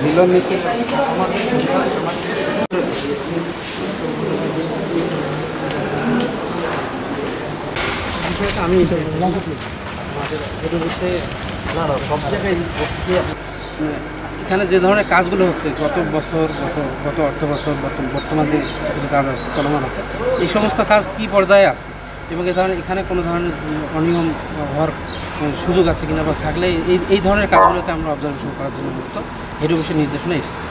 মিলন নীতি আমি সব জায়গায় এখানে যে ধরনের কাজগুলো হচ্ছে গত বছর গত অর্থ বছর বর্তমান যে কিছু কিছু কাজ আছে চলমান আছে এই সমস্ত কাজ কি পর্যায়ে আছে এবং এই ধরনের এখানে কোনো ধরনের অনিয়ম হওয়ার সুযোগ আছে কিনা বা থাকলে এই ধরনের কাজগুলোকে আমরা অবজারভেশন করার জন্য মূলত এর বিষয়ে নির্দেশনা এসেছে।